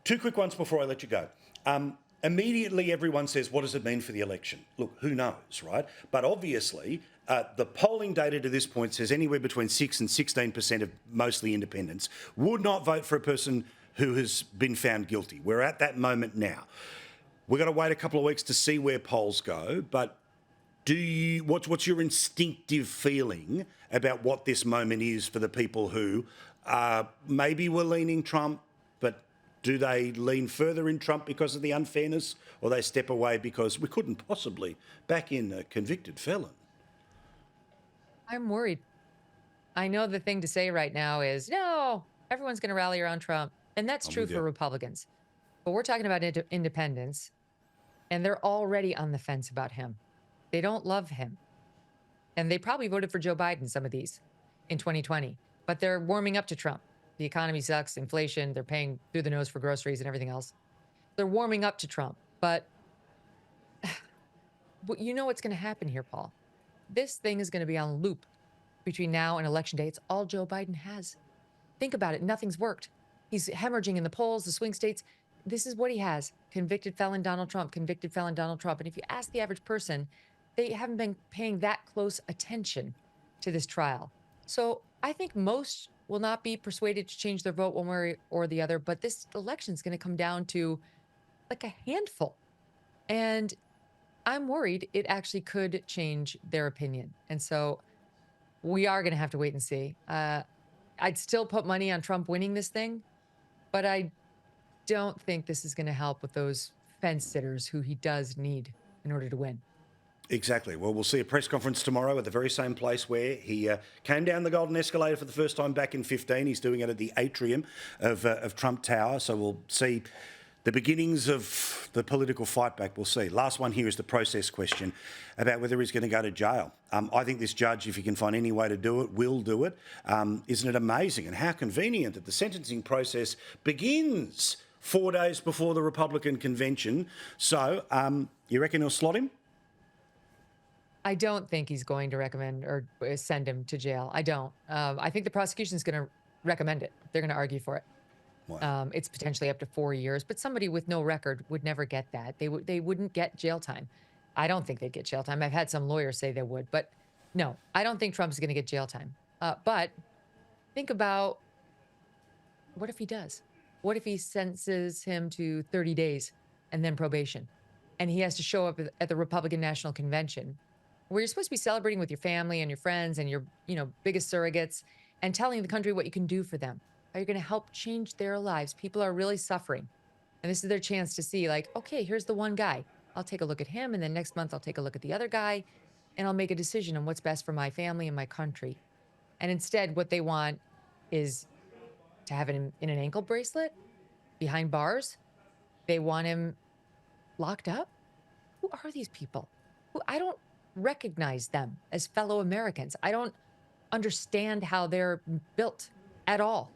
Two quick ones before I let you go. Immediately, everyone says, what does it mean for the election? Look, who knows, right? But obviously, the polling data to this point says anywhere between 6 and 16% of mostly independents would not vote for a person who has been found guilty. We're at that moment now. We've got to wait a couple of weeks to see where polls go, but what's your instinctive feeling about what this moment is for the people who maybe were leaning Trump, but do they lean further in Trump because of the unfairness, or they step away because we couldn't possibly back in a convicted felon? I'm worried. I know the thing to say right now is, no, everyone's going to rally around Trump. And that's I'm true with for you. Republicans. But we're talking about independents, and they're already on the fence about him. They don't love him. And they probably voted for Joe Biden, some of these, in 2020. But they're warming up to Trump. The economy sucks, inflation, they're paying through the nose for groceries and everything else. They're warming up to Trump. But you know what's going to happen here, Paul. This thing is going to be on loop between now and election day. It's all Joe Biden has. Think about it. Nothing's worked. He's hemorrhaging in the polls, the swing states. This is what he has. Convicted felon Donald Trump, convicted felon Donald Trump. And if you ask the average person, they haven't been paying that close attention to this trial. So I think most will not be persuaded to change their vote one way or the other. But this election is going to come down to like a handful. And I'm worried it actually could change their opinion. And so we are going to have to wait and see. I'd still put money on Trump winning this thing, but I don't think this is going to help with those fence sitters who he does need in order to win. Exactly. Well, we'll see a press conference tomorrow at the very same place where he came down the golden escalator for the first time back in 2015. He's doing it at the atrium of Trump Tower. So we'll see the beginnings of the political fight back. We'll see. Last one here is the process question about whether he's going to go to jail. I think this judge, if he can find any way to do it, will do it. Isn't it amazing and how convenient that the sentencing process begins 4 days before the Republican convention? So you reckon he'll slot him? I don't think he's going to recommend or send him to jail. I don't. I think the prosecution is going to recommend it. They're going to argue for it. Wow. It's potentially up to 4 years, but somebody with no record would never get that. They wouldn't get jail time. I don't think they'd get jail time. I've had some lawyers say they would, but no, I don't think Trump's going to get jail time. But think about what if he does? What if he sentences him to 30 days and then probation, and he has to show up at the Republican National Convention, where you're supposed to be celebrating with your family and your friends and your biggest surrogates, and telling the country what you can do for them. Are you going to help change their lives? People are really suffering. And this is their chance to see, like, okay, here's the one guy. I'll take a look at him. And then next month, I'll take a look at the other guy. And I'll make a decision on what's best for my family and my country. And instead, what they want is to have him in an ankle bracelet behind bars. They want him locked up. Who are these people? I don't recognize them as fellow Americans. I don't understand how they're built at all.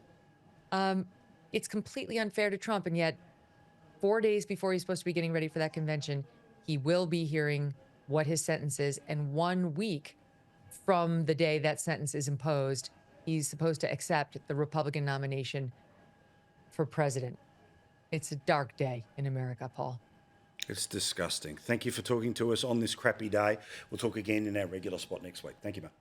It's completely unfair to Trump. And yet 4 days before he's supposed to be getting ready for that convention, he will be hearing what his sentence is. And 1 week from the day that sentence is imposed, he's supposed to accept the Republican nomination for president. It's a dark day in America, Paul. It's disgusting. Thank you for talking to us on this crappy day. We'll talk again in our regular spot next week. Thank you, mate.